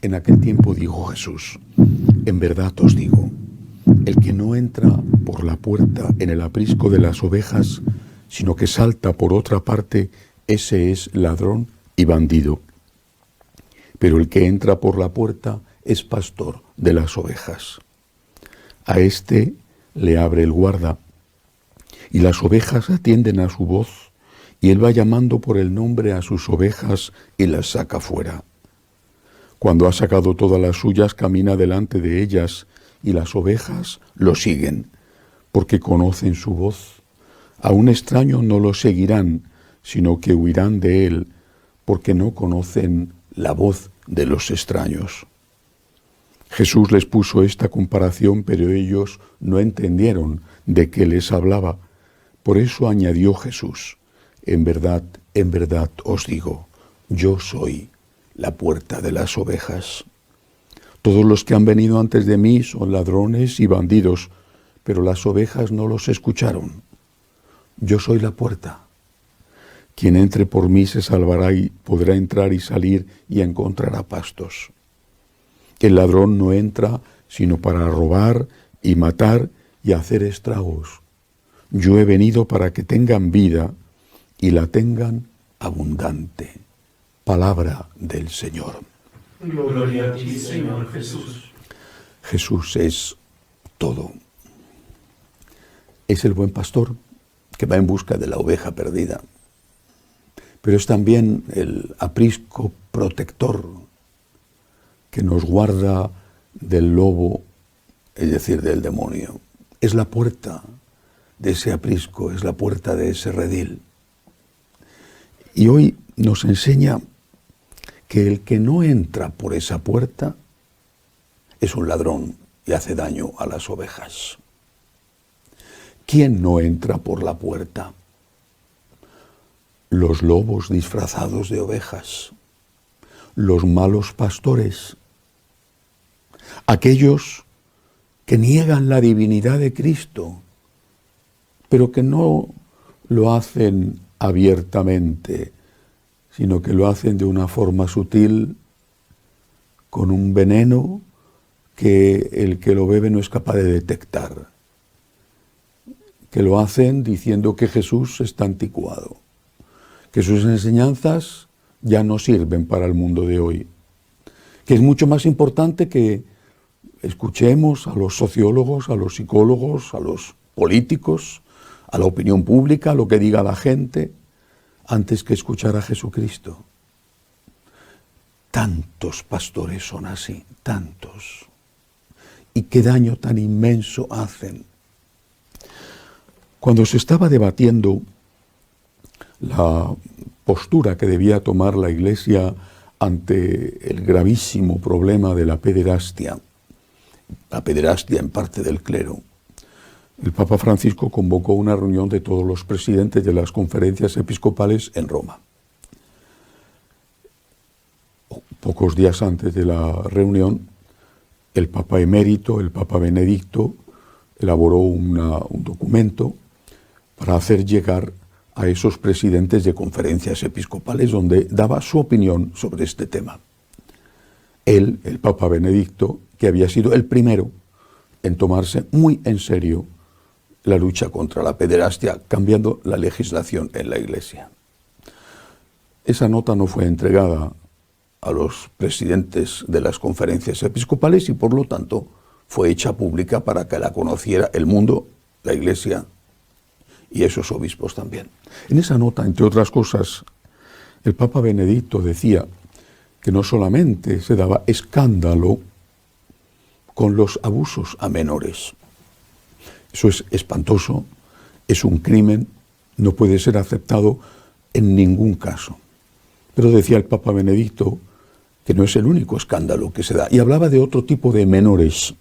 En aquel tiempo dijo Jesús: en verdad os digo, el que no entra por la puerta en el aprisco de las ovejas, sino que salta por otra parte, ese es ladrón y bandido. Pero el que entra por la puerta es pastor de las ovejas. A éste le abre el guarda, y las ovejas atienden a su voz, y él va llamando por el nombre a sus ovejas y las saca fuera. Cuando ha sacado todas las suyas, camina delante de ellas, y las ovejas lo siguen, porque conocen su voz. A un extraño no lo seguirán, sino que huirán de él, porque no conocen la voz de los extraños. Jesús les puso esta comparación, pero ellos no entendieron de qué les hablaba. Por eso añadió Jesús: en verdad os digo, yo soy la puerta de las ovejas. Todos los que han venido antes de mí son ladrones y bandidos, pero las ovejas no los escucharon. Yo soy la puerta. Quien entre por mí se salvará y podrá entrar y salir y encontrará pastos. El ladrón no entra sino para robar y matar y hacer estragos. Yo he venido para que tengan vida y la tengan abundante. Palabra del Señor. Gloria a ti, Señor Jesús. Jesús es todo. Es el buen pastor que va en busca de la oveja perdida, pero es también el aprisco protector que nos guarda del lobo, es decir, del demonio. Es la puerta de ese aprisco, es la puerta de ese redil. Y hoy nos enseña que el que no entra por esa puerta es un ladrón y hace daño a las ovejas. ¿Quién no entra por la puerta? Los lobos disfrazados de ovejas, los malos pastores, aquellos que niegan la divinidad de Cristo, pero que no lo hacen abiertamente, sino que lo hacen de una forma sutil, con un veneno que el que lo bebe no es capaz de detectar, que lo hacen diciendo que Jesús está anticuado, que sus enseñanzas ya no sirven para el mundo de hoy, que es mucho más importante que escuchemos a los sociólogos, a los psicólogos, a los políticos, a la opinión pública, a lo que diga la gente, antes que escuchar a Jesucristo. Tantos pastores son así, tantos. Y qué daño tan inmenso hacen. Cuando se estaba debatiendo la postura que debía tomar la Iglesia ante el gravísimo problema de la pederastia en parte del clero, el Papa Francisco convocó una reunión de todos los presidentes de las conferencias episcopales en Roma. Pocos días antes de la reunión, el Papa emérito, el Papa Benedicto, elaboró un documento para hacer llegar a esos presidentes de conferencias episcopales donde daba su opinión sobre este tema. Él, el Papa Benedicto, que había sido el primero en tomarse muy en serio la lucha contra la pederastia, cambiando la legislación en la Iglesia. Esa nota no fue entregada a los presidentes de las conferencias episcopales y por lo tanto fue hecha pública para que la conociera el mundo, la Iglesia y esos obispos también. En esa nota, entre otras cosas, el Papa Benedicto decía que no solamente se daba escándalo con los abusos a menores. Eso es espantoso, es un crimen, no puede ser aceptado en ningún caso. Pero decía el Papa Benedicto que no es el único escándalo que se da. Y hablaba de otro tipo de menores,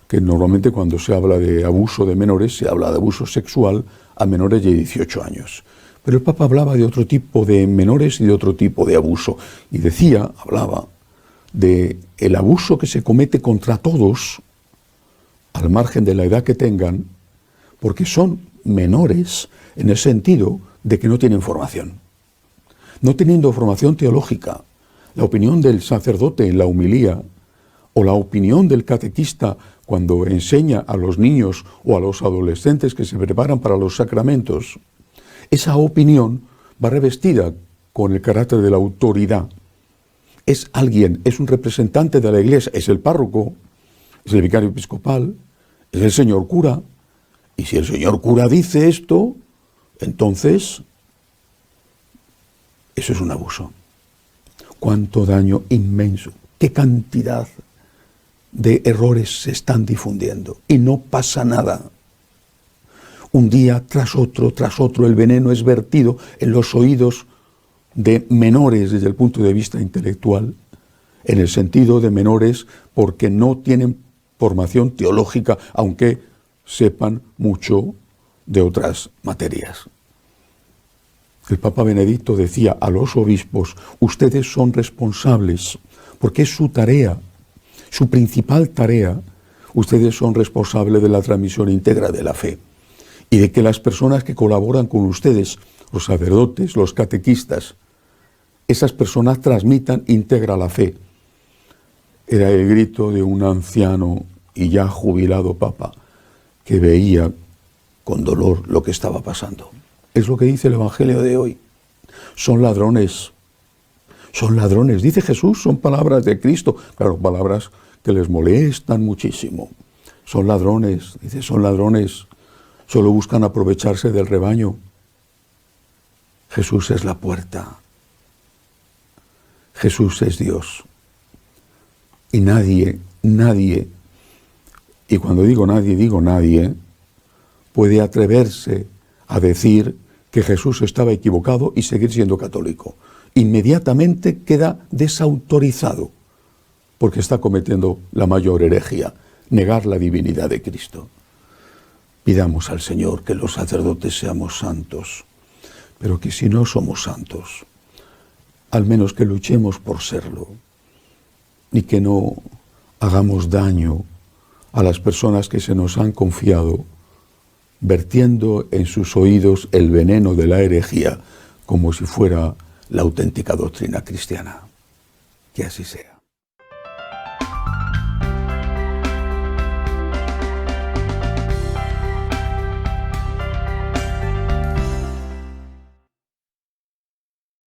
que normalmente cuando se habla de abuso de menores, se habla de abuso sexual a menores de 18 años. Pero el Papa hablaba de otro tipo de menores y de otro tipo de abuso. Y hablaba de el abuso que se comete contra todos, al margen de la edad que tengan, porque son menores en el sentido de que no tienen formación. No teniendo formación teológica, la opinión del sacerdote en la homilía o la opinión del catequista cuando enseña a los niños o a los adolescentes que se preparan para los sacramentos, esa opinión va revestida con el carácter de la autoridad. Es alguien, es un representante de la Iglesia, es el párroco, es el vicario episcopal, es el señor cura. Y si el señor cura dice esto, entonces eso es un abuso. Cuánto daño inmenso, qué cantidad de errores se están difundiendo y no pasa nada. Un día tras otro, el veneno es vertido en los oídos de menores desde el punto de vista intelectual, en el sentido de menores porque no tienen formación teológica, aunque sepan mucho de otras materias. El Papa Benedicto decía a los obispos: ustedes son responsables, porque es su tarea, su principal tarea. Ustedes son responsables de la transmisión íntegra de la fe y de que las personas que colaboran con ustedes, los sacerdotes, los catequistas, esas personas transmitan íntegra la fe. Era el grito de un anciano y ya jubilado papa que veía con dolor lo que estaba pasando. Es lo que dice el Evangelio de hoy. Son ladrones, dice Jesús, son palabras de Cristo, claro, palabras que les molestan muchísimo. Son ladrones, dice, son ladrones, solo buscan aprovecharse del rebaño. Jesús es la puerta. Jesús es Dios. Y nadie, y cuando digo nadie, puede atreverse a decir que Jesús estaba equivocado y seguir siendo católico. Inmediatamente queda desautorizado, porque está cometiendo la mayor herejía, negar la divinidad de Cristo. Pidamos al Señor que los sacerdotes seamos santos, pero que si no somos santos, al menos que luchemos por serlo, y que no hagamos daño a las personas que se nos han confiado, vertiendo en sus oídos el veneno de la herejía como si fuera la auténtica doctrina cristiana. Que así sea.